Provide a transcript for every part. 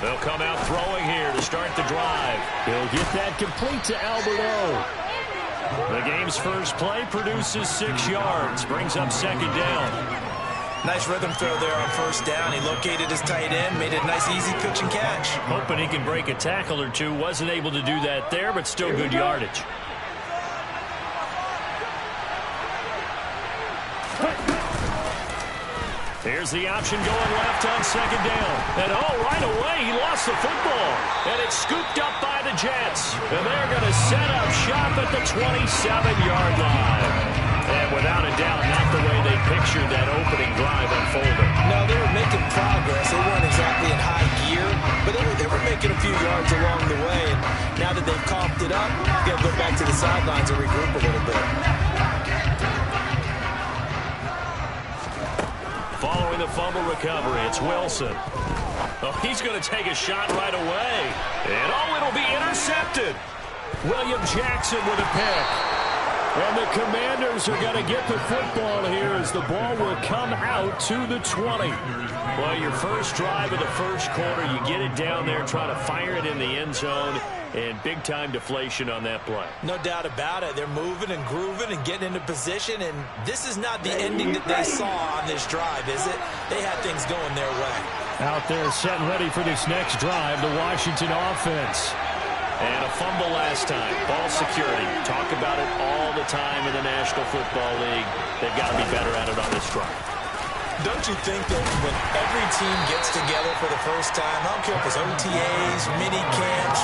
They'll come out throwing here to start the drive. He'll get that complete to Alberto. The game's first play produces 6 yards. Brings up second down. Nice rhythm throw there on first down. He located his tight end, made it a nice easy pitch and catch. Hoping he can break a tackle or two. Wasn't able to do that there, but still good yardage. Here's the option going left on second down. And right away he lost the football. And it's scooped up by the Jets. And they're going to set up shop at the 27-yard line. And without a doubt, not the way they pictured that opening drive unfolding. No, they were making progress. They weren't exactly in high gear, but they were making a few yards along the way. And now that they've coughed it up, they've got to go back to the sidelines and regroup a little bit. Following the fumble recovery, it's Wilson. Oh, he's going to take a shot right away. And it'll be intercepted. William Jackson with a pick. And the Commanders are going to get the football here as the ball will come out to the 20. Well, your first drive of the first quarter, you get it down there, try to fire it in the end zone, and big-time deflation on that play. No doubt about it. They're moving and grooving and getting into position, and this is not the ending that they saw on this drive, is it? They had things going their way. Out there setting ready for this next drive, the Washington offense. And a fumble last time. Ball security. Talk about it all the time in the National Football League. They've got to be better at it on this drive. Don't you think that when every team gets together for the first time, I don't care if it's OTAs, mini camps,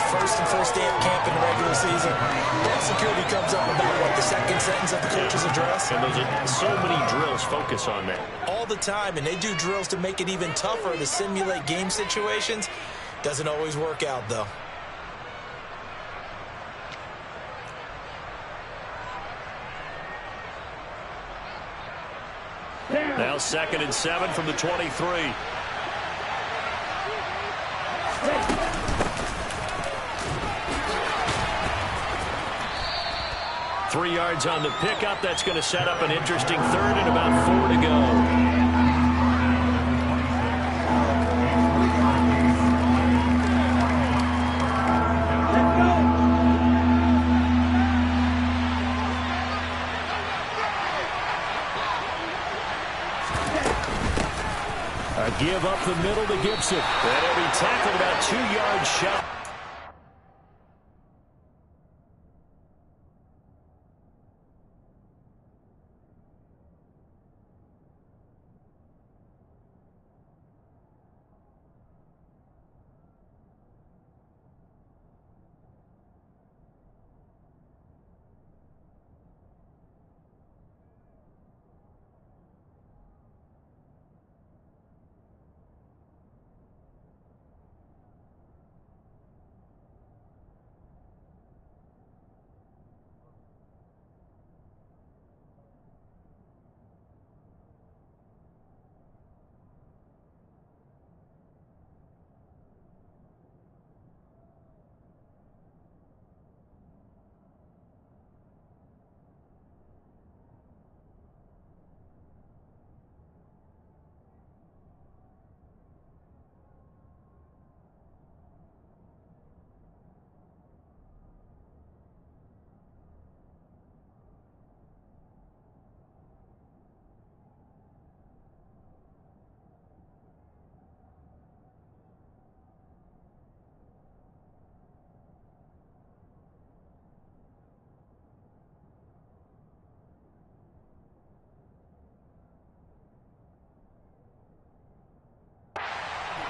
first day of camp in the regular season, ball security comes up about, the second sentence of the coach's address? And those are so many drills focus on that. All the time, and they do drills to make it even tougher to simulate game situations. Doesn't always work out, though. Now 2nd and 7 from the 23. Three yards on the pickup. That's going to set up an interesting third and about 4 to go. Give up the middle to Gibson. And he'll be tackled about 2 yards shy.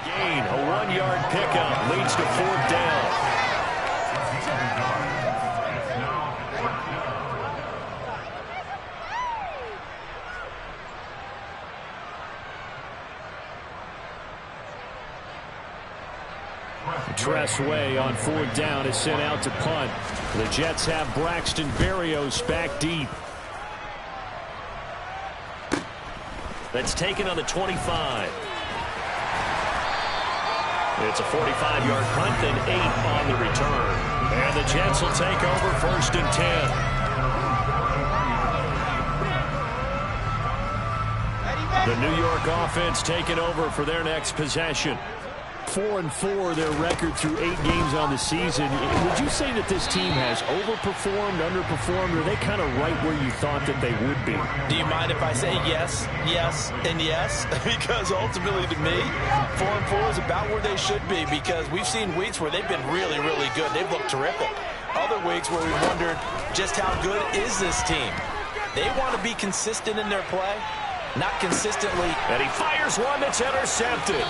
Gain, a 1-yard pickup, leads to 4th down. Tressway on 4th down is sent out to punt. The Jets have Braxton Berrios back deep. That's taken on the 25. It's a 45-yard punt, then 8 on the return. And the Jets will take over 1st and 10. The New York offense taking over for their next possession. 4-4 their record through 8 games on the season. Would you say that this team has overperformed, underperformed, or are they kind of right where you thought that they would be? Do you mind if I say yes, yes, and yes? Because ultimately to me, 4-4 is about where they should be, because we've seen weeks where they've been really, really good. They've looked terrific. Other weeks where we wondered just how good is this team. They want to be consistent in their play, not consistently. And he fires one that's intercepted.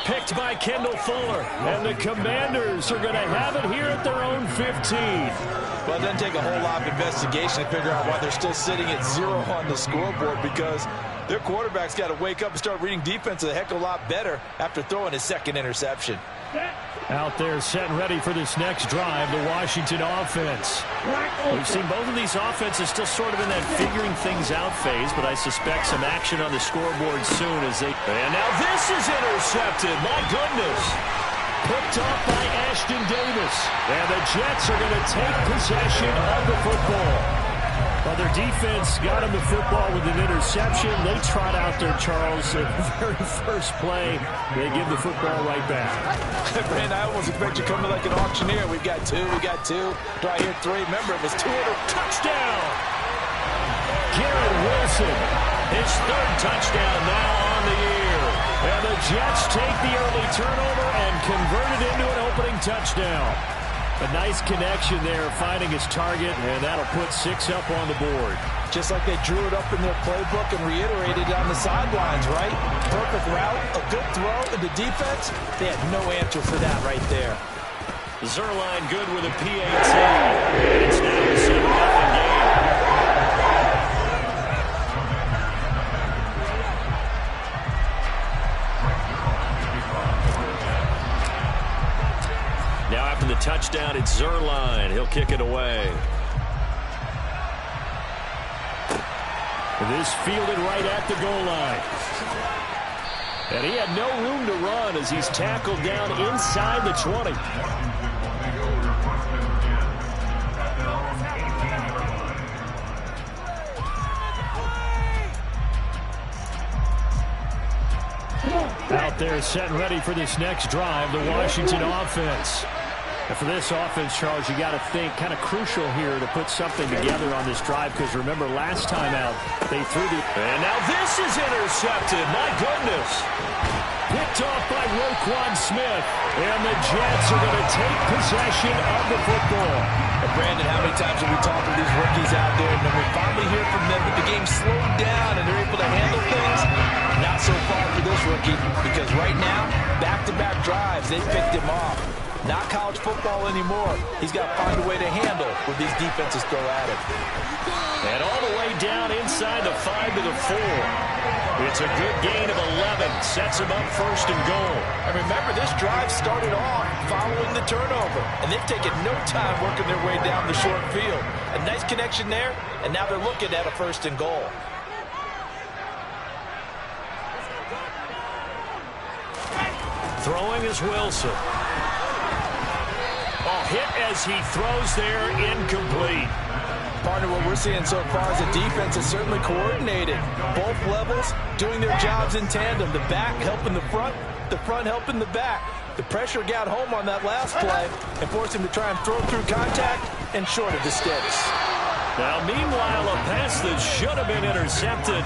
Picked by Kendall Fuller. And the Commanders are going to have it here at their own 15. Well, it doesn't take a whole lot of investigation to figure out why they're still sitting at 0 on the scoreboard, because their quarterback's got to wake up and start reading defense a heck of a lot better after throwing his second interception. Out there set and ready for this next drive, the Washington offense. We've seen both of these offenses still sort of in that figuring things out phase, but I suspect some action on the scoreboard soon as they... And now this is intercepted. My goodness. Picked off by Ashton Davis. And the Jets are going to take possession of the football. Well, their defense got him the football with an interception. They trot out there, Charles, at the very first play. They give the football right back. Brandon, I almost expect you coming like an auctioneer. We've got 2, we got 2. Do I hear 3? Remember, it was 2 and a touchdown. Garrett Wilson. His 3rd touchdown now on the year. And the Jets take the early turnover and convert it into an opening touchdown. A nice connection there, finding his target, and that'll put 6 up on the board. Just like they drew it up in their playbook and reiterated it on the sidelines, right? Perfect route, a good throw, and the defense, they had no answer for that right there. Zuerlein good with a PAT. It's now a 7-0 game. Now after the touchdown, it's Zuerlein. He'll kick it away. This fielded right at the goal line. And he had no room to run as he's tackled down inside the 20. Out there set and ready for this next drive, the Washington offense. And for this offense, Charles, you got to think kind of crucial here to put something together on this drive, because remember last time out they threw the... And now this is intercepted. My goodness. Picked off by Roquan Smith. And the Jets are going to take possession of the football. Brandon, how many times have we talked to these rookies out there, and then we finally hear from them that the game slowed down and they're able to handle things? Not so far for this rookie, because right now, back-to-back drives, they picked him off. Not college football anymore. He's got to find a way to handle what these defenses throw at him. And all the way down inside the 5 to the 4. It's a good gain of 11. Sets him up 1st and goal. And remember, this drive started off following the turnover. And they've taken no time working their way down the short field. A nice connection there, and now they're looking at a 1st and goal. Throwing is Wilson. Oh, hit as he throws there, incomplete. Partner, what we're seeing so far is the defense is certainly coordinated. Both levels doing their jobs in tandem. The back helping the front helping the back. The pressure got home on that last play and forced him to try and throw through contact and short of the sticks. Now, meanwhile, a pass that should have been intercepted,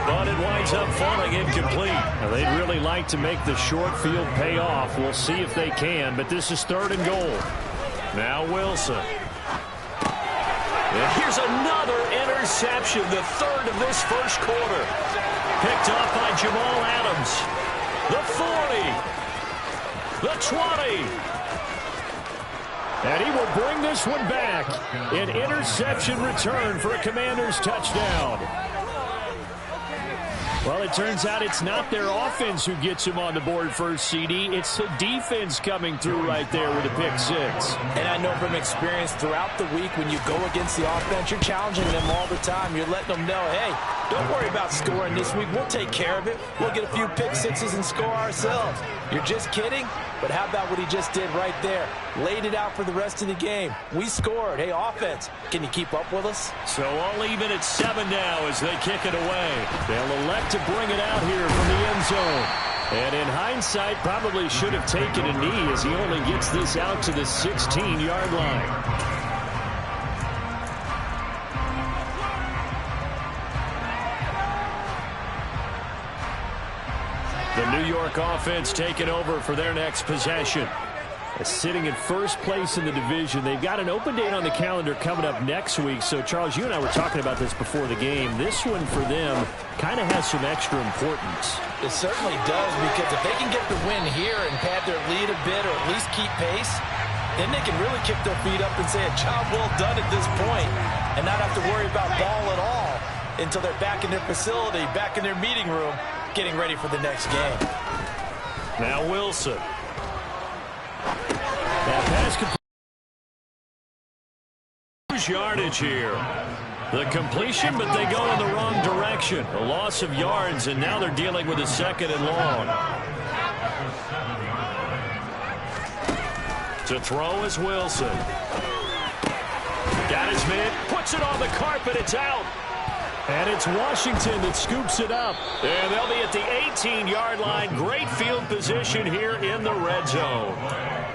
but it winds up falling incomplete. Now, they'd really like to make the short field pay off. We'll see if they can, but this is 3rd and goal. Now Wilson. And here's another interception, the 3rd of this 1st quarter. Picked off by Jamal Adams. The 40. The 20. And he will bring this one back. An interception return for a Commanders touchdown. Well, it turns out it's not their offense who gets him on the board first, CD. It's the defense coming through right there with a pick 6. And I know from experience throughout the week when you go against the offense, you're challenging them all the time. You're letting them know, hey, Don't worry about scoring this week. We'll take care of it. We'll get a few pick sixes and score ourselves. You're just kidding? But how about what he just did right there? Laid it out for the rest of the game. We scored. Hey, offense, can you keep up with us? So all even at 7 now as they kick it away. They'll elect to bring it out here from the end zone. And in hindsight, probably should have taken a knee as he only gets this out to the 16-yard line. The New York offense taking over for their next possession. Sitting in first place in the division. They've got an open date on the calendar coming up next week. So, Charles, you and I were talking about this before the game. This one for them kind of has some extra importance. It certainly does, because if they can get the win here and pad their lead a bit or at least keep pace, then they can really kick their feet up and say a job well done at this point and not have to worry about ball at all until they're back in their facility, back in their meeting room, getting ready for the next game. Now Wilson. That pass Yardage here. The completion, but they go in the wrong direction. A loss of yards, and now they're dealing with a 2nd and long. To throw is Wilson. Got his man, puts it on the carpet, it's out. And it's Washington that scoops it up. And they'll be at the 18-yard line. Great field position here in the red zone.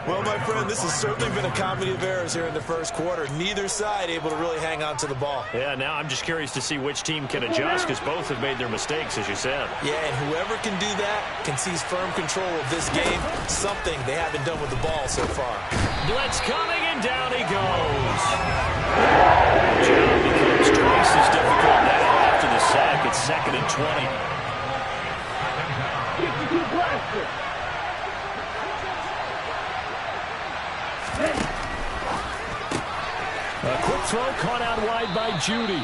Well, my friend, this has certainly been a comedy of errors here in the first quarter. Neither side able to really hang on to the ball. Yeah, now I'm just curious to see which team can adjust, because both have made their mistakes, as you said. Yeah, and whoever can do that can seize firm control of this game, something they haven't done with the ball so far. Blitz coming, and down he goes. Job becomes twice as difficult now after the sack. It's 2nd and 20. A quick throw caught out wide by Judy.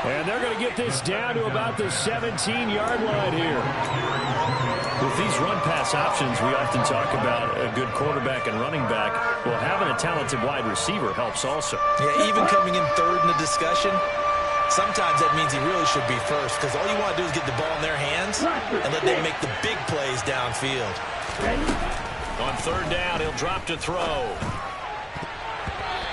And they're going to get this down to about the 17-yard line here. With these run-pass options, we often talk about a good quarterback and running back. Well, having a talented wide receiver helps also. Yeah, even coming in third in the discussion, sometimes that means he really should be first, because all you want to do is get the ball in their hands and let them make the big plays downfield. On 3rd down, he'll drop to throw.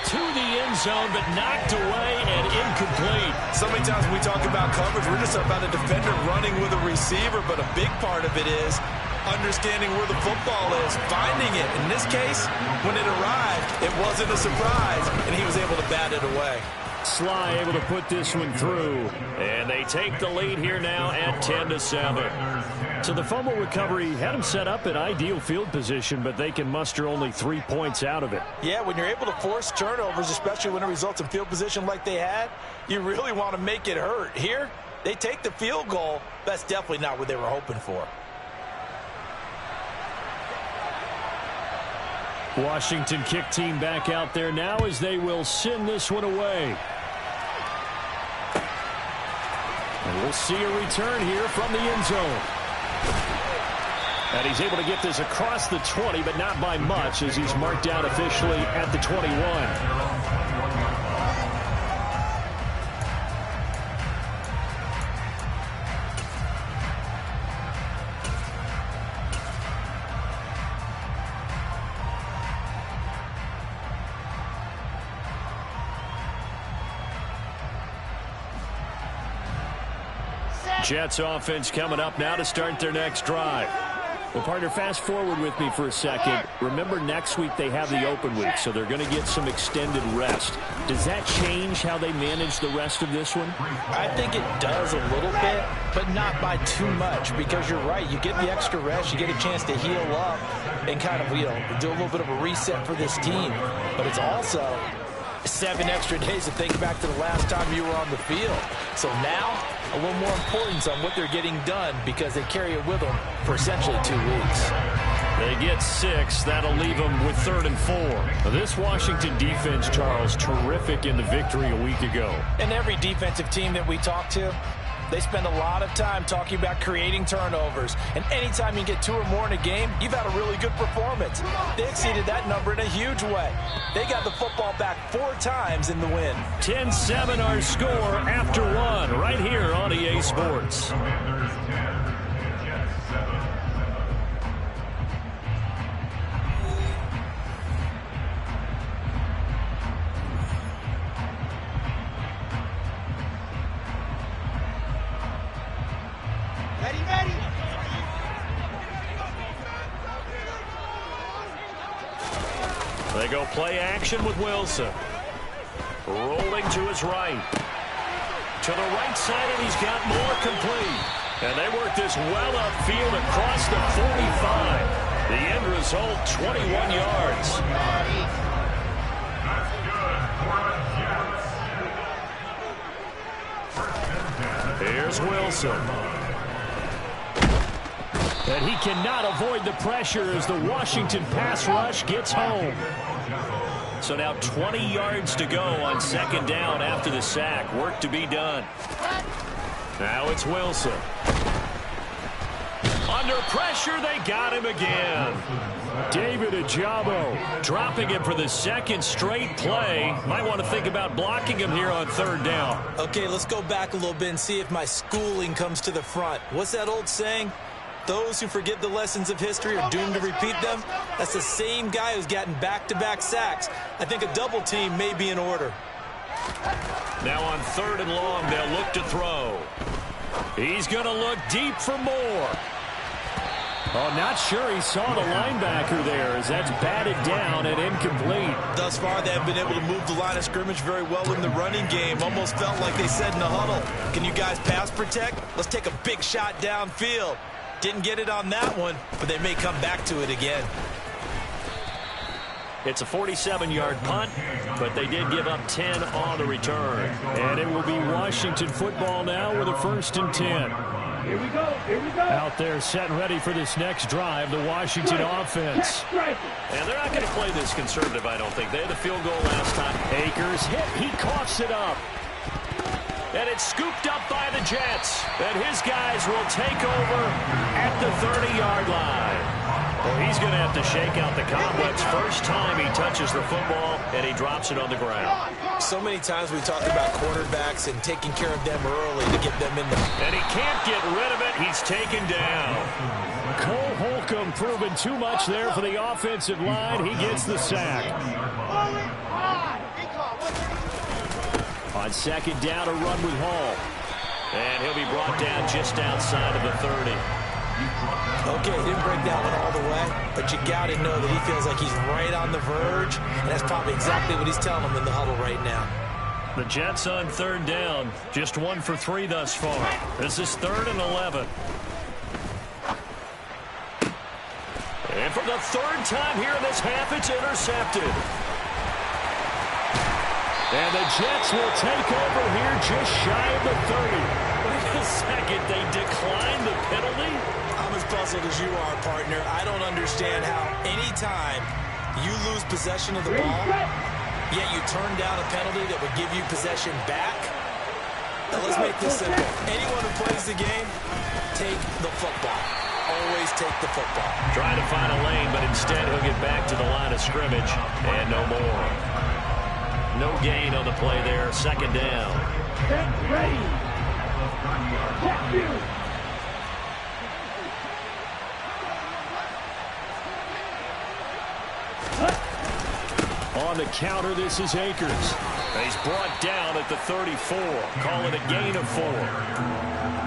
To the end zone, but knocked away and incomplete. So many times when we talk about coverage, we're just about a defender running with a receiver, but a big part of it is understanding where the football is, finding it. In this case, when it arrived, it wasn't a surprise, and he was able to bat it away. Sly able to put this one through. And they take the lead here now at 10-7. So the fumble recovery had them set up in ideal field position, but they can muster only 3 points out of it. Yeah, when you're able to force turnovers, especially when it results in field position like they had, you really want to make it hurt. Here, they take the field goal. That's definitely not what they were hoping for. Washington kick team back out there now as they will send this one away. And we'll see a return here from the end zone. And he's able to get this across the 20, but not by much, as he's marked out officially at the 21. Jets offense coming up now to start their next drive. Well, partner, fast forward with me for a second. Remember, next week they have the open week, so they're going to get some extended rest. Does that change how they manage the rest of this one? I think it does a little bit, but not by too much, because you're right. You get the extra rest. You get a chance to heal up and kind of, do a little bit of a reset for this team. But it's also 7 extra days to think back to the last time you were on the field. So now, a little more importance on what they're getting done, because they carry it with them for essentially 2 weeks. They get 6. That'll leave them with 3rd and 4. This Washington defense, Charles, terrific in the victory a week ago. And every defensive team that we talk to, They spend a lot of time talking about creating turnovers. And anytime you get 2 or more in a game, you've had a really good performance. They exceeded that number in a huge way. They got the football back 4 times in the win. 10-7 our score after 1 right here on EA Sports. They go play action with Wilson. Rolling to his right. To the right side, and he's got more complete. And they work this well upfield across the 45. The end result, 21 yards. Here's Wilson. And he cannot avoid the pressure as the Washington pass rush gets home. So now 20 yards to go on second down after the sack. Work to be done. Now it's Wilson. Under pressure, they got him again. David Ojabo dropping him for the second straight play. Might want to think about blocking him here on third down. Okay, let's go back a little bit and see if my schooling comes to the front. What's that old saying? Those who forget the lessons of history are doomed to repeat them. That's the same guy who's gotten back-to-back sacks. I think a double team may be in order. Now on third and long, they'll look to throw. He's going to look deep for more. Oh, not sure he saw the linebacker there as that's batted down and incomplete. Thus far, they have been able to move the line of scrimmage very well in the running game. Almost felt like they said in the huddle, can you guys pass protect? Let's take a big shot downfield. Didn't get it on that one, but they may come back to it again. It's a 47-yard punt, but they did give up 10 on the return. And it will be Washington football now with a 1st and 10. Here we go. Here we go. Out there set and ready for this next drive, the Washington offense. And they're not going to play this conservative, I don't think. They had the field goal last time. Akers hit. He coughs it up. And it's scooped up by the Jets. And his guys will take over at the 30-yard line. Well, he's going to have to shake out the cobwebs first time he touches the football, and he drops it on the ground. So many times we talk about quarterbacks and taking care of them early to get them in the... And he can't get rid of it. He's taken down. Cole Holcomb proving too much there for the offensive line. He gets the sack. On second down, a run with Hall. And he'll be brought down just outside of the 30. Okay, didn't break that one all the way, but you got to know that he feels like he's right on the verge, and that's probably exactly what he's telling them in the huddle right now. The Jets on third down, just 1 for 3 thus far. This is 3rd and 11. And for the 3rd time here in this half, it's intercepted. And the Jets will take over here just shy of the 30. Wait a second, they declined the penalty? I'm as puzzled as you are, partner. I don't understand how any time you lose possession of the ball, yet you turn down a penalty that would give you possession back. Now let's make this simple. Anyone who plays the game, take the football. Always take the football. Trying to find a lane, but instead he'll get back to the line of scrimmage and no more. No gain on the play there. 2nd down. Get ready. Check you. On the counter, this is Akers. He's brought down at the 34. Call it a gain of 4.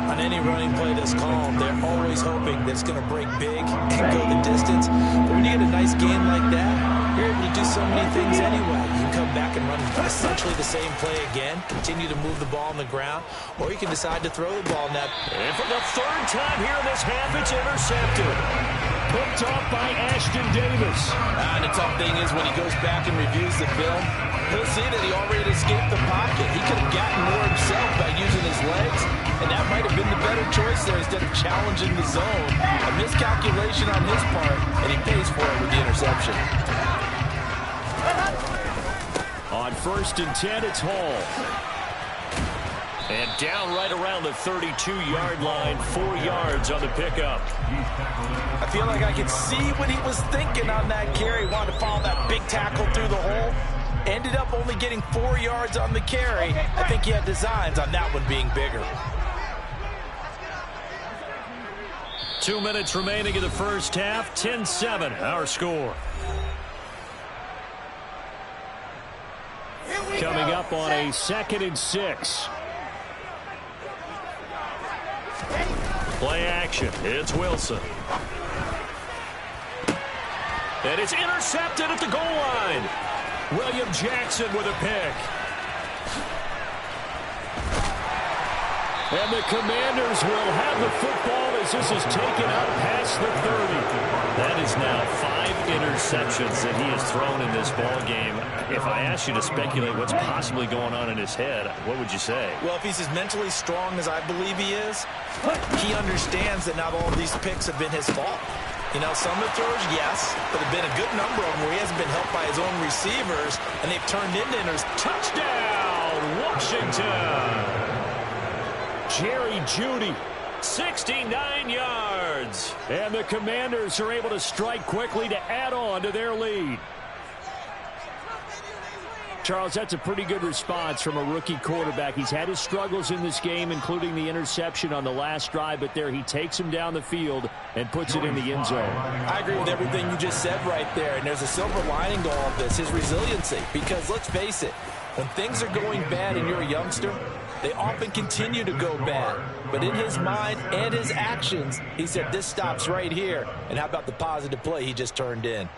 On any running play that's called, they're always hoping that it's going to break big and go the distance. But when you get a nice gain like that, you're able to do so many things anyway. You can come back and run essentially the same play again, continue to move the ball on the ground, or you can decide to throw the ball net. And for the 3rd time here in this half, it's intercepted. Picked off by Ashton Davis. And the tough thing is when he goes back and reviews the film, he'll see that he already escaped the pocket. He could have gotten more himself by using his legs, and that might have been the better choice there instead of challenging the zone. A miscalculation on his part, and he pays for it with the interception. On 1st and 10, it's Hall. And down right around the 32-yard line, 4 yards on the pickup. I feel like I can see what he was thinking on that carry. Wanted to follow that big tackle through the hole. Ended up only getting 4 yards on the carry. I think he had designs on that one being bigger. 2 minutes remaining in the first half. 10-7, our score. Coming up on a 2nd and 6. Play action. It's Wilson. And it's intercepted at the goal line. William Jackson with a pick. And the Commanders will have the football as this is taken out past the 30. That is now 5 interceptions that he has thrown in this ball game. If I asked you to speculate what's possibly going on in his head, what would you say? Well, if he's as mentally strong as I believe he is, he understands that not all of these picks have been his fault. You know, some of the throws, yes, but there have been a good number of them where he hasn't been helped by his own receivers, and they've turned into touchdown, Washington! Jerry Jeudy, 69 yards. And the Commanders are able to strike quickly to add on to their lead. Charles, that's a pretty good response from a rookie quarterback. He's had his struggles in this game, including the interception on the last drive, but there he takes him down the field and puts it in the end zone. I agree with everything you just said right there, and there's a silver lining to all of this, his resiliency. Because let's face it, when things are going bad and you're a youngster, they often continue to go bad. But in his mind and his actions, he said, this stops right here. And how about the positive play he just turned in?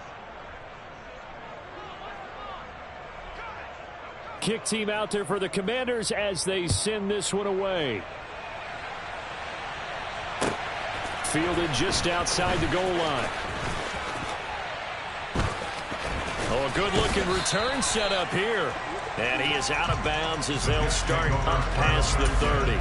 Kick team out there for the Commanders as they send this one away. Fielded just outside the goal line. Oh, a good-looking return set up here. And he is out of bounds as they'll start up past the 30.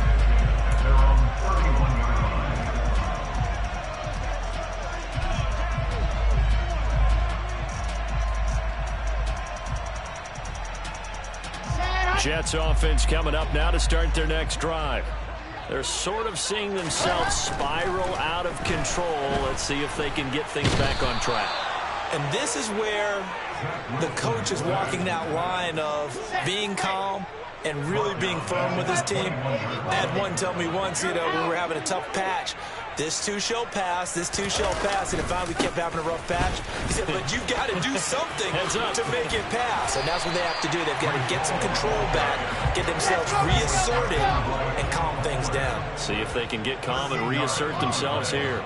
Jets offense coming up now to start their next drive. They're sort of seeing themselves spiral out of control. Let's see if they can get things back on track. And this is where the coach is walking that line of being calm and really being firm with his team. I had one tell me once, you know, when we were having a tough patch, this too shall pass, this too shall pass, and it finally kept having a rough patch. He said, but you've got to do something to make it pass. And that's what they have to do. They've got to get some control back, get themselves reasserted, and calm things down. See if they can get calm and reassert themselves here.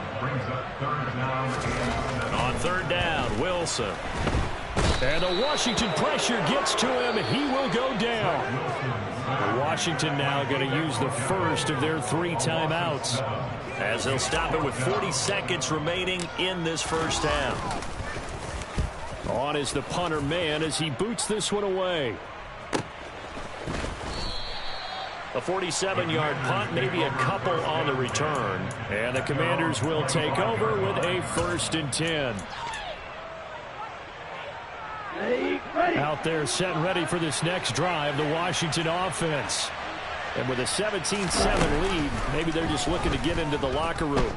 On 3rd down, Wilson. And the Washington pressure gets to him. He will go down. Washington now going to use the first of their 3 timeouts, as they'll stop it with 40 seconds remaining in this first half. On is the punter man as he boots this one away. A 47-yard punt, maybe a couple on the return. And the Commanders will take over with a 1st and 10. Out there set and ready for this next drive, the Washington offense. And with a 17-7 lead, maybe they're just looking to get into the locker room.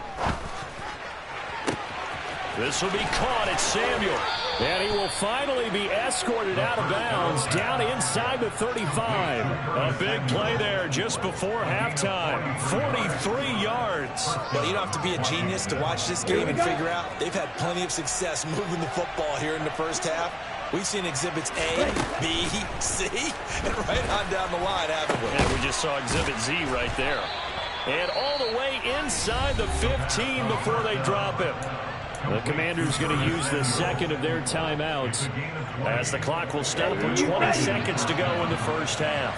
This will be caught. It's Samuel. And he will finally be escorted out of bounds down inside the 35. A big play there just before halftime. 43 yards. Well, you don't have to be a genius to watch this game and figure out they've had plenty of success moving the football here in the first half. We've seen exhibits A, B, C, and right on down the line, haven't we? And we just saw exhibit Z right there. And all the way inside the 15 before they drop him. The Commanders going to use the second of their timeouts as the clock will stop with 20 seconds to go in the first half.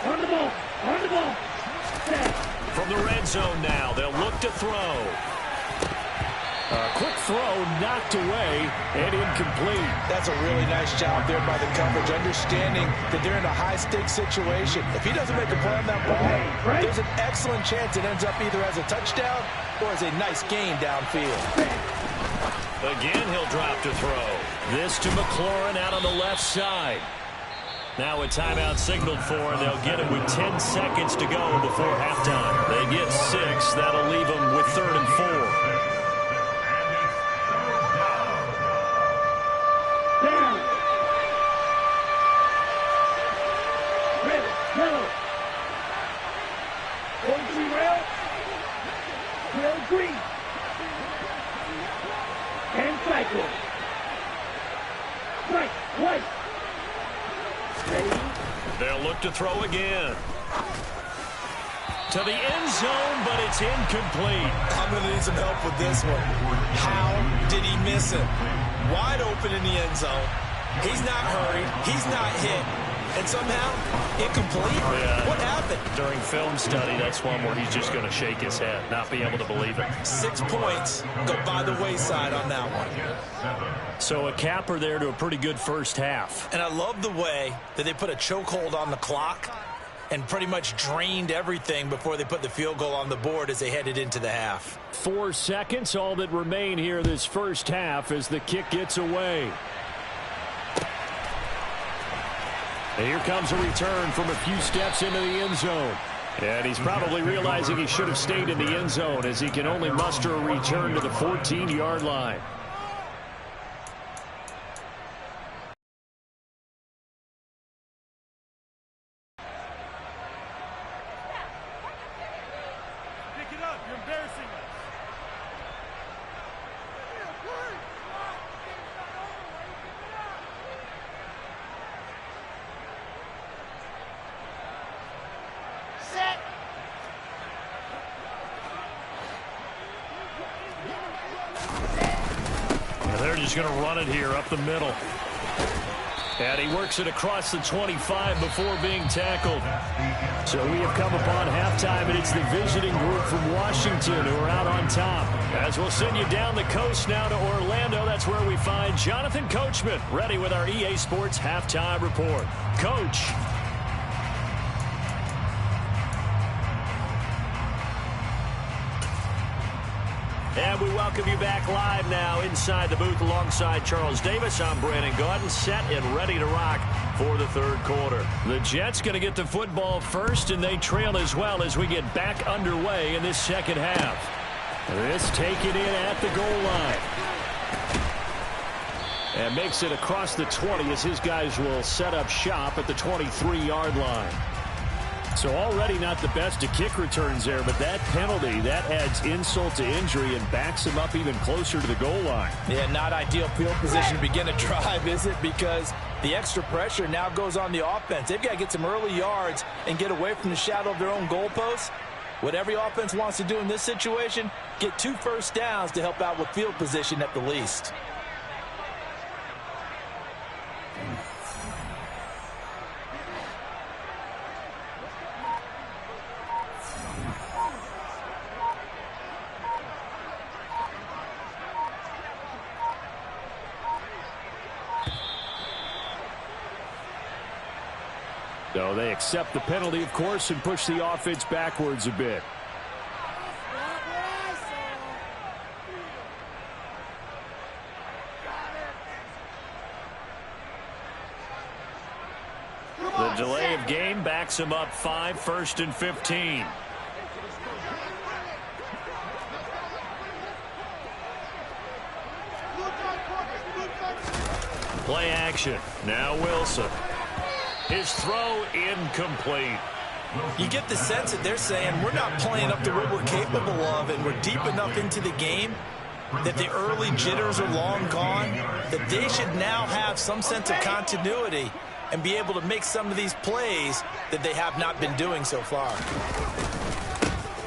On the ball. On the ball. From the red zone now, they'll look to throw. A quick throw knocked away and incomplete. That's a really nice job there by the coverage, understanding that they're in a high-stakes situation. If he doesn't make a play on that ball, there's an excellent chance it ends up either as a touchdown or as a nice gain downfield. Again, he'll drop to throw. This to McLaurin out on the left side. Now a timeout signaled for, and they'll get it with 10 seconds to go before halftime. They get 6. That'll leave them with 3rd and 4. Down. Ready. Go. Old rail. Rail green. And cycle. Right. White. Ready. They'll look to throw again. To the end zone, but it's incomplete. I'm going to need some help with this one. How did he miss it? Wide open in the end zone. He's not hurried. He's not hit. And somehow, incomplete? Yeah. What happened? During film study, that's one where he's just going to shake his head, not be able to believe it. 6 points go by the wayside on that one. So a capper there to a pretty good first half. And I love the way that they put a chokehold on the clock and pretty much drained everything before they put the field goal on the board as they headed into the half. 4 seconds, all that remain here this first half as the kick gets away. And here comes a return from a few steps into the end zone. And he's probably realizing he should have stayed in the end zone as he can only muster a return to the 14-yard line. Pick it up. You're embarrassing us. They're just going to run it here up the middle. And he works it across the 25 before being tackled. So we have come upon halftime, and it's the visiting group from Washington who are out on top. As we'll send you down the coast now to Orlando, that's where we find Jonathan Coachman, ready with our EA Sports Halftime Report. Coach. And we welcome you back live now inside the booth alongside Charles Davis. I'm Brandon Gaudin, set and ready to rock for the third quarter. The Jets going to get the football first, and they trail as well as we get back underway in this second half. This taken in at the goal line. And makes it across the 20 as his guys will set up shop at the 23-yard line. So already not the best of kick returns there, but that penalty, that adds insult to injury and backs him up even closer to the goal line. Yeah, not ideal field position to begin a drive, is it? Because the extra pressure now goes on the offense. They've got to get some early yards and get away from the shadow of their own goalposts. What every offense wants to do in this situation, get 2 first downs to help out with field position at the least. So they accept the penalty, of course, and push the offense backwards a bit. The delay of game backs him up 5, 1st and 15. Play action. Now Wilson. His throw incomplete. You get the sense that they're saying we're not playing up to what we're capable of, and we're deep enough into the game that the early jitters are long gone, that they should now have some sense of continuity and be able to make some of these plays that they have not been doing so far.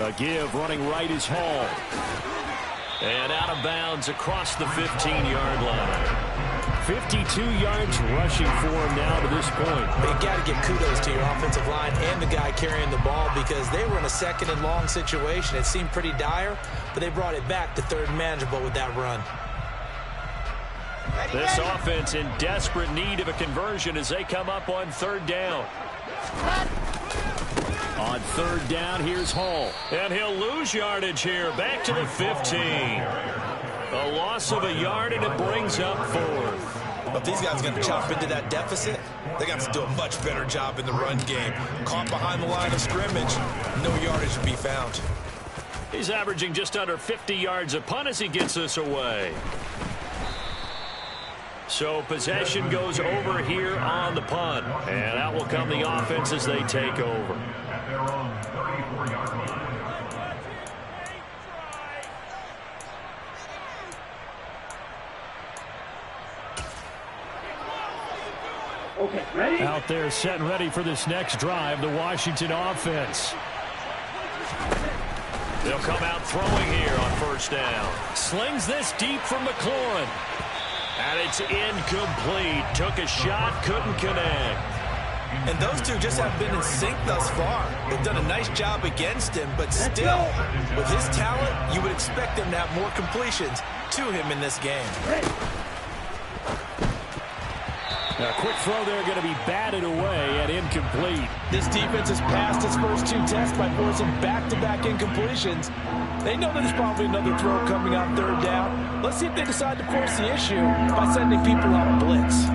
A give running right is Hall. And out of bounds across the 15-yard line. 52 yards rushing for him now to this point. You got to give kudos to your offensive line and the guy carrying the ball because they were in a 2nd and long situation. It seemed pretty dire, but they brought it back to 3rd and manageable with that run. This offense in desperate need of a conversion as they come up on 3rd down. On 3rd down, here's Hall. And he'll lose yardage here. Back to the 15. A loss of a yard, and it brings up 4th. If these guys are going to chop into that deficit, they got to do a much better job in the run game. Caught behind the line of scrimmage, no yardage to be found. He's averaging just under 50 yards a punt as he gets this away. So possession goes over here on the punt. And out will come the offense as they take over. Okay, ready? Out there set and ready for this next drive, the Washington offense. They'll come out throwing here on first down. Slings this deep from McLaurin. And it's incomplete. Took a shot, couldn't connect. And those two just have been in sync thus far. They've done a nice job against him, but still, with his talent, you would expect him to have more completions to him in this game. A quick throw there going to be batted away and incomplete. This defense has passed its first two tests by forcing back-to-back incompletions. They know there's probably another throw coming on third down. Let's see if they decide to force the issue by sending people on a blitz.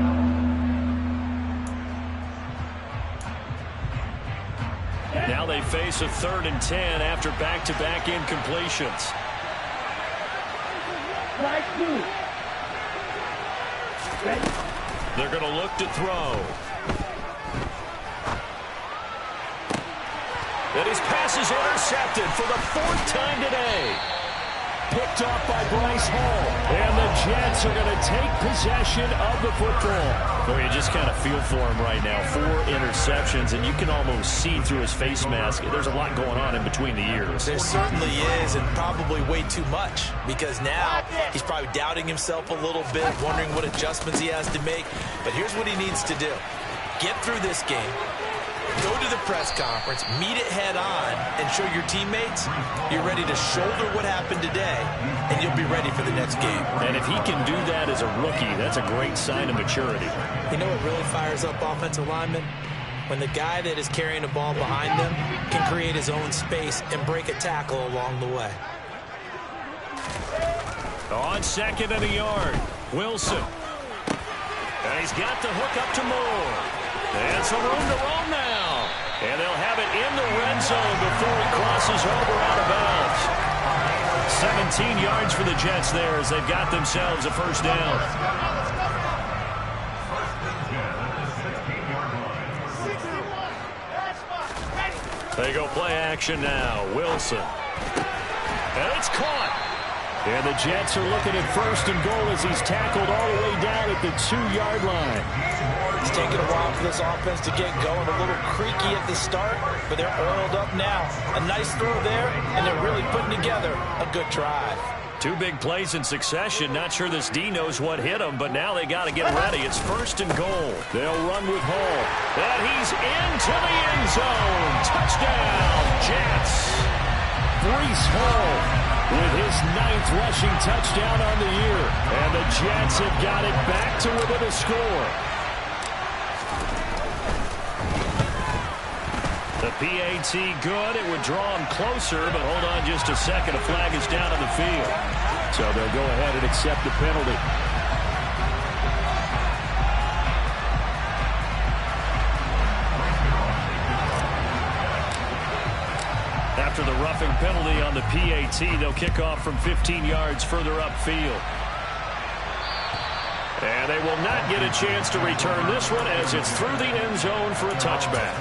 Now they face a 3rd and 10 after back-to-back incompletions. Strike two. Ready? They're going to look to throw. And his pass is intercepted for the 4th time today. Picked off by Bryce Hall. And the Jets are going to take possession of the football. Boy, you just kind of feel for him right now. 4 interceptions, and you can almost see through his face mask. There's a lot going on in between the ears. There certainly is, and probably way too much, because now he's probably doubting himself a little bit, wondering what adjustments he has to make. But here's what he needs to do. Get through this game. Go to the press conference, meet it head on, and show your teammates you're ready to shoulder what happened today, and you'll be ready for the next game. And if he can do that as a rookie, that's a great sign of maturity. You know what really fires up offensive linemen? When the guy that is carrying the ball behind them can create his own space and break a tackle along the way. On 2nd and a yard, Wilson. And he's got the hook up to Moore. And some room to roam now. And they'll have it in the red zone before he crosses over out of bounds. 17 yards for the Jets there as they've got themselves a first down. They go play action now. Wilson. And it's caught. And the Jets are looking at 1st and goal as he's tackled all the way down at the 2-yard line. It's taken a while for this offense to get going. A little creaky at the start, but they're oiled up now. A nice throw there, and they're really putting together a good drive. 2 big plays in succession. Not sure this D knows what hit him, but now they got to get ready. It's 1st and goal. They'll run with Hall. And he's into the end zone. Touchdown, Jets. Breece Hall with his 9th rushing touchdown on the year. And the Jets have got it back to within a score. The PAT good. It would draw him closer, but hold on just a second. A flag is down on the field. So they'll go ahead and accept the penalty. After the roughing penalty on the PAT, they'll kick off from 15 yards further upfield. And they will not get a chance to return this one as it's through the end zone for a touchback.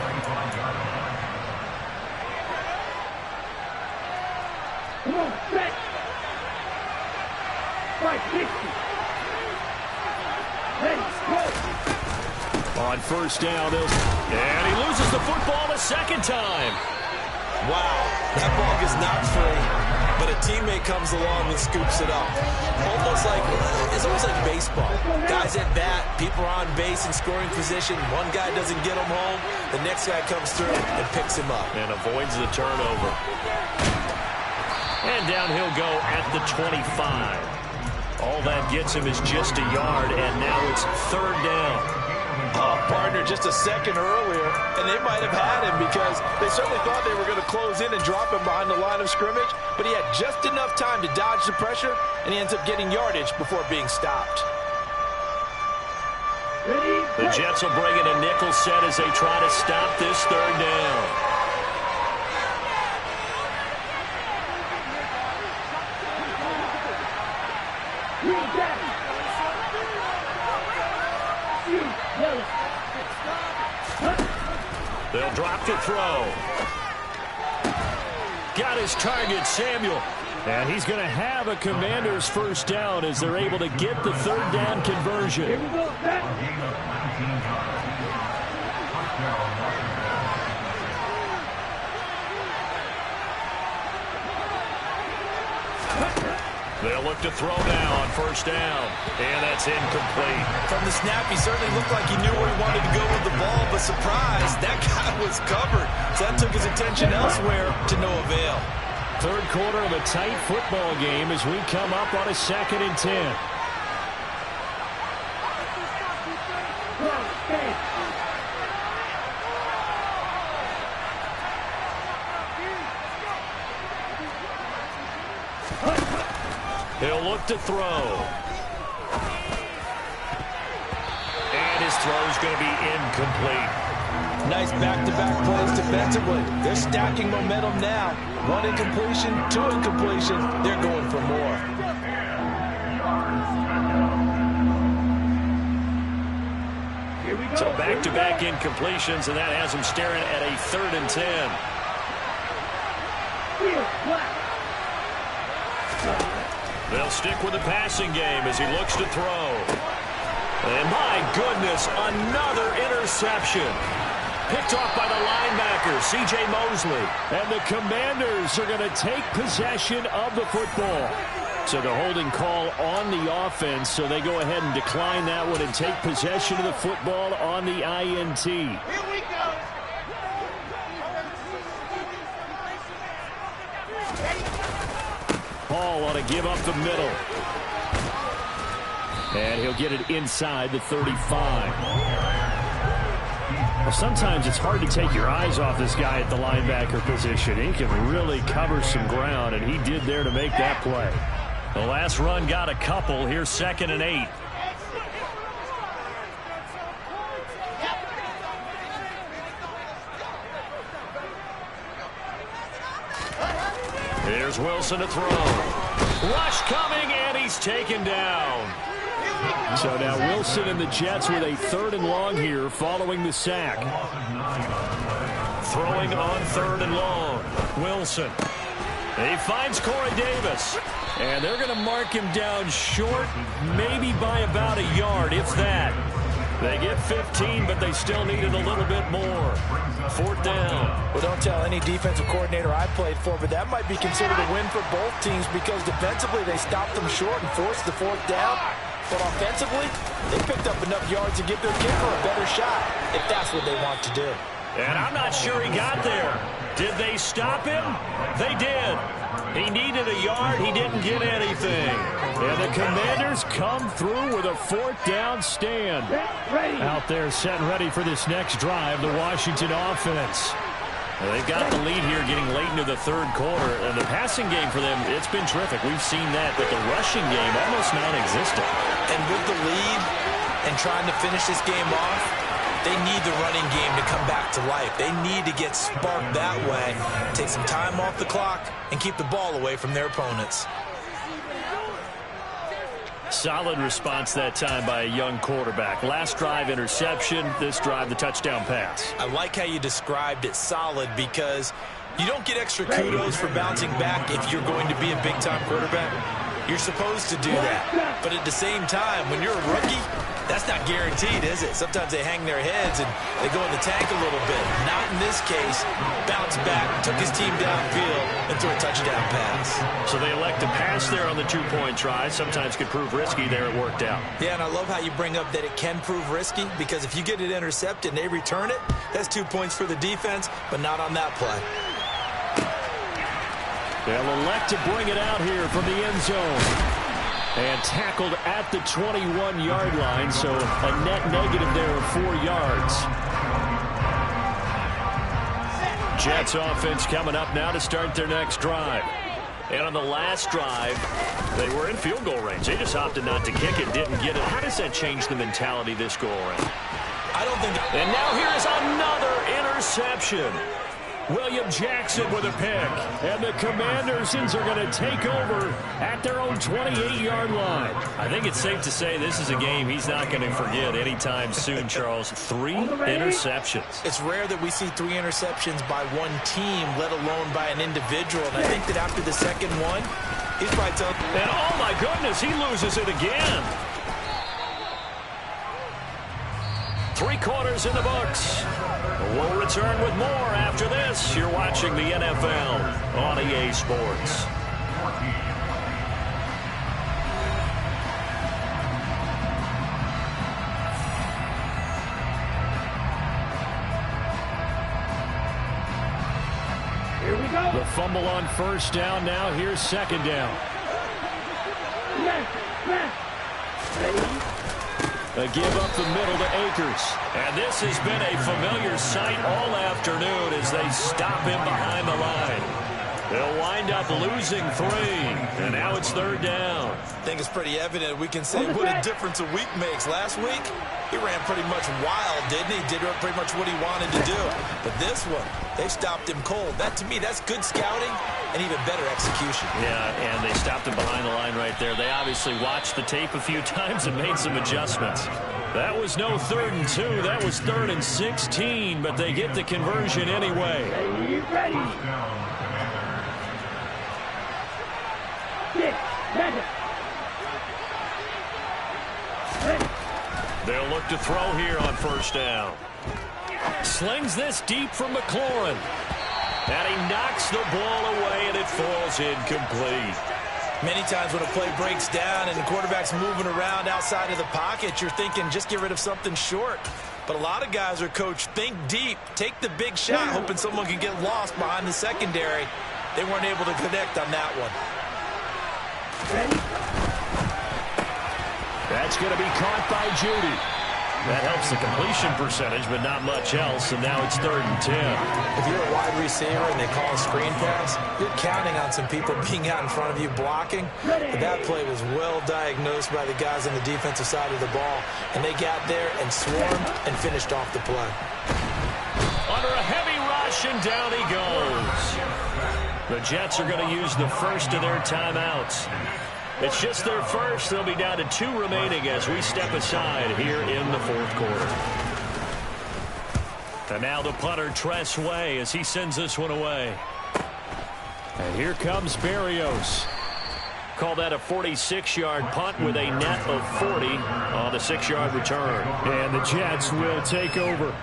Come on, set. 560. Ready, go. On 1st down, and he loses the football a 2nd time. Wow, that ball gets knocked free, but a teammate comes along and scoops it up. It's almost like baseball. Guys at bat, people are on base in scoring position. One guy doesn't get him home. The next guy comes through and picks him up. And avoids the turnover. And down he'll go at the 25. All that gets him is just a yard, and now it's 3rd down. Oh, partner, just a second earlier, and they might have had him because they certainly thought they were going to close in and drop him behind the line of scrimmage, but he had just enough time to dodge the pressure, and he ends up getting yardage before being stopped. The Jets will bring in a nickel set as they try to stop this third down. They'll drop to throw. Got his target, Samuel. And he's going to have a Commanders first down as they're able to get the third down conversion. Here we go, set. They'll look to throw now on first down. And that's incomplete. From the snap, he certainly looked like he knew where he wanted to go with the ball, but surprise, that guy was covered. So that took his attention elsewhere to no avail. Third quarter of a tight football game as we come up on a 2nd and 10. He'll look to throw. And his throw's going to be incomplete. Nice back-to-back plays defensively. They're stacking momentum now. 1 incompletion, 2 incompletion. They're going for more. So back-to-back incompletions, and that has him staring at a 3rd and 10. They'll stick with the passing game as he looks to throw. And my goodness, another interception. Picked off by the linebacker, C.J. Mosley. And the Commanders are going to take possession of the football. So the holding call on the offense, so they go ahead and decline that one and take possession of the football on the INT. Here we go. Hall ought to give up the middle. And he'll get it inside the 35. Well, sometimes it's hard to take your eyes off this guy at the linebacker position. He can really cover some ground, and he did there to make that play. The last run got a couple. Here's 2nd and 8. Here's Wilson to throw. Rush coming, and he's taken down. So now Wilson and the Jets with a 3rd and long here following the sack. Throwing on 3rd and long. Wilson. He finds Corey Davis. And they're going to mark him down short, maybe by about a yard, if that. They get 15, but they still needed a little bit more. 4th down. Well, don't tell any defensive coordinator I played for, but that might be considered a win for both teams because defensively they stopped them short and forced the 4th down. But offensively, they picked up enough yards to give their kicker a better shot, if that's what they want to do. And I'm not sure he got there. Did they stop him? They did. He needed a yard. He didn't get anything. And the Commanders come through with a 4th down stand. Out there set and ready for this next drive, the Washington offense. Well, they've got the lead here getting late into the 3rd quarter. And the passing game for them, it's been terrific. We've seen that, but the rushing game almost non-existent. And with the lead and trying to finish this game off, they need the running game to come back to life. They need to get sparked that way, take some time off the clock, and keep the ball away from their opponents. Solid response that time by a young quarterback. Last drive, interception. This drive, the touchdown pass. I like how you described it, solid, because you don't get extra kudos for bouncing back if you're going to be a big-time quarterback. You're supposed to do that. But at the same time, when you're a rookie, that's not guaranteed, is it? Sometimes they hang their heads and they go in the tank a little bit. Not in this case. Bounced back, took his team downfield, and threw a touchdown pass. So they elect to pass there on the 2-point try. Sometimes could prove risky. There it worked out. Yeah, and I love how you bring up that it can prove risky, because if you get it intercepted and they return it, that's 2 points for the defense, but not on that play. They'll elect to bring it out here from the end zone. And tackled at the 21-yard line, so a net negative there of 4 yards. Jets offense coming up now to start their next drive. And on the last drive, they were in field goal range. They just opted not to kick it, didn't get it. How does that change the mentality this go around? I don't think... And now here's another interception. William Jackson with a pick. And the Commanders are going to take over at their own 28-yard line. I think it's safe to say this is a game he's not going to forget anytime soon, Charles. 3 interceptions. It's rare that we see 3 interceptions by one team, let alone by an individual. And I think that after the second one, he's probably telling... And oh my goodness, he loses it again. 3 quarters in the books. We'll return with more after this. You're watching the NFL on EA Sports. Here we go. The fumble on first down. Now here's second down. Ready? A give up the middle to Akers. And this has been a familiar sight all afternoon as they stop him behind the line. They'll wind up losing 3. And now it's third down. I think it's pretty evident. We can say what a difference a week makes. Last week, he ran pretty much wild, didn't he? Did pretty much what he wanted to do. But this one, they stopped him cold. That, to me, that's good scouting and even better execution. Yeah, and they stopped him behind the line right there. They obviously watched the tape a few times and made some adjustments. That was no 3rd and 2. That was 3rd and 16, but they get the conversion anyway. Ready? 6, 7. Ready? They'll look to throw here on first down. Slings this deep from McLaurin. And he knocks the ball away, and it falls incomplete. Many times when a play breaks down and the quarterback's moving around outside of the pocket, you're thinking just get rid of something short. But a lot of guys are coached, think deep, take the big shot, hoping someone can get lost behind the secondary. They weren't able to connect on that one. Ready? That's going to be caught by Judy. That helps the completion percentage, but not much else, and now it's 3rd and 10. If you're a wide receiver and they call a screen pass, you're counting on some people being out in front of you blocking. But that play was well diagnosed by the guys on the defensive side of the ball, and they got there and swarmed and finished off the play. Under a heavy rush, and down he goes. The Jets are going to use the first of their timeouts. It's just their first. They'll be down to 2 remaining as we step aside here in the 4th quarter. And now the punter, Tress Way, as he sends this one away. And here comes Berrios. Call that a 46-yard punt with a net of 40 on the 6-yard return. And the Jets will take over.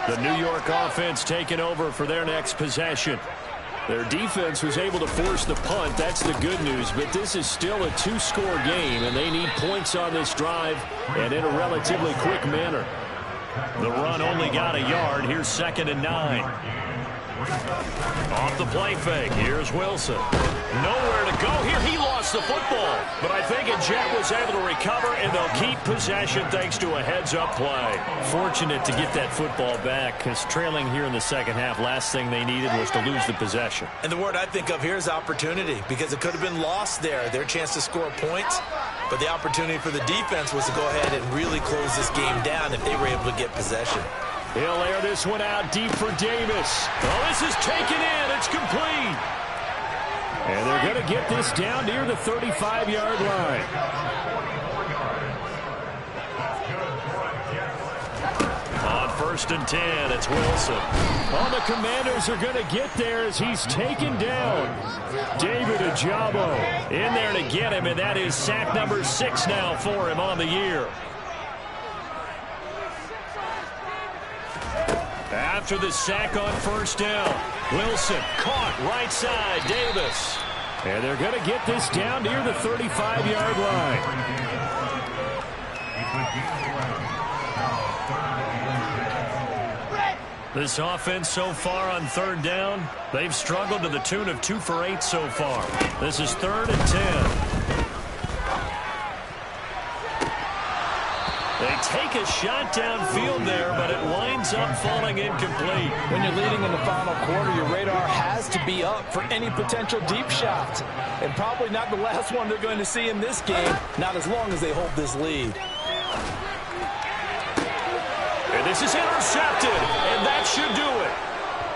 The New York offense taking over for their next possession. Their defense was able to force the punt. That's the good news. But this is still a 2-score game, and they need points on this drive and in a relatively quick manner. The run only got a yard. Here's 2nd and 9. Off the play fake. Here's Wilson. Nowhere to go here. He lost the football. But I think a Jet was able to recover, and they'll keep possession thanks to a heads-up play. Fortunate to get that football back, because trailing here in the second half, last thing they needed was to lose the possession. And the word I think of here is opportunity, because it could have been lost there. Their chance to score points, but the opportunity for the defense was to go ahead and really close this game down if they were able to get possession. He'll air this one out deep for Davis. Oh, this is taken in. It's complete. And they're going to get this down near the 35-yard line. On 1st and 10, it's Wilson. Oh, the Commanders are going to get there as he's taken down. David Ojabo in there to get him, and that is sack number 6 now for him on the year. After the sack on first down, Wilson caught right side, Davis. And they're going to get this down near the 35-yard line. This offense so far on 3rd down, they've struggled to the tune of 2 for 8 so far. This is 3rd and 10. They take a shot downfield there, but it winds this up, falling incomplete. When you're leading in the final quarter, your radar has to be up for any potential deep shots. And probably not the last one they're going to see in this game, not as long as they hold this lead. And this is intercepted, and that should do it.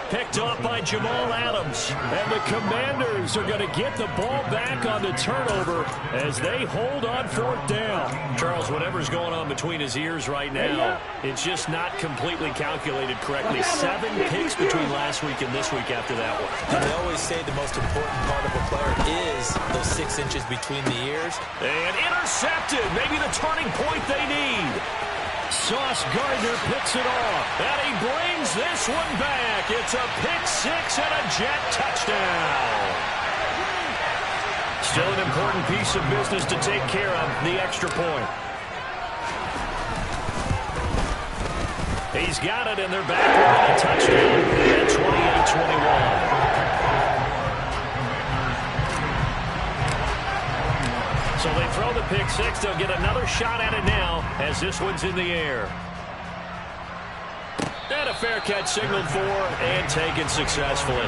Picked off by Jamal Adams. And the Commanders are going to get the ball back on the turnover as they hold on fourth down. Charles, whatever's going on between his ears right now, it's just not completely calculated correctly. 7 picks between last week and this week after that one. And they always say the most important part of a player is those 6 inches between the ears. And intercepted. Maybe the turning point they need. Sauce Gardner picks it off. And he brings this one back. It's a pick-6 and a Jet touchdown. Still an important piece of business to take care of, the extra point. He's got it, and they're back with a touchdown at 28-21. So they throw the pick-6. They'll get another shot at it now as this one's in the air. And a fair catch signaled for and taken successfully.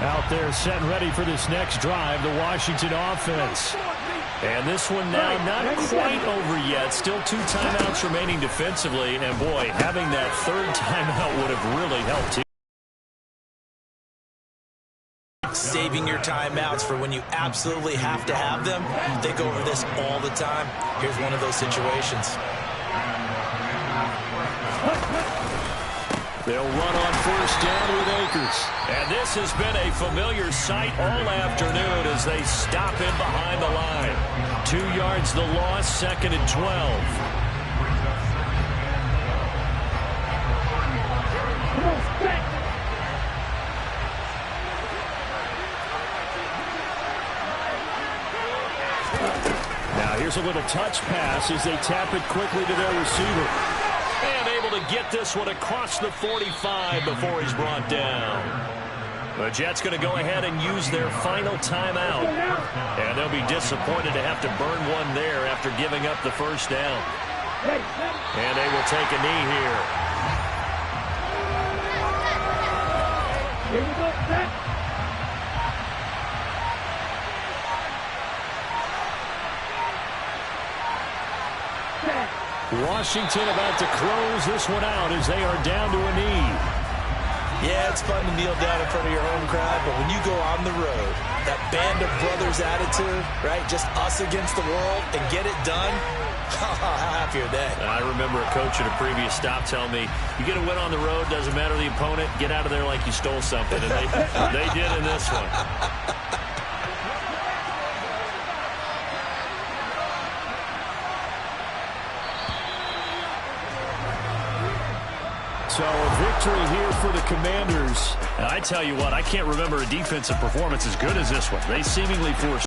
Out there set and ready for this next drive, the Washington offense. And this one now not quite over yet. Still 2 timeouts remaining defensively. And, boy, having that 3rd timeout would have really helped. Saving your timeouts for when you absolutely have to have them. They go over this all the time. Here's one of those situations. They'll run on first down with Akers. And this has been a familiar sight all afternoon as they stop him behind the line. 2 yards the loss, 2nd and 12. Now here's a little touch pass as they tap it quickly to their receiver. And able to get this one across the 45 before he's brought down. The Jets going to go ahead and use their final timeout. And they'll be disappointed to have to burn one there after giving up the first down. And they will take a knee here. Here we go, set. Washington about to close this one out as they are down to a knee. Yeah, it's fun to kneel down in front of your home crowd, but when you go on the road, that band of brothers attitude, right, just us against the world, and get it done, how happy are they? I remember a coach at a previous stop telling me, you get a win on the road, doesn't matter the opponent, get out of there like you stole something. And they did in this one. So a victory here for the Commanders. And I tell you what, I can't remember a defensive performance as good as this one. They seemingly forced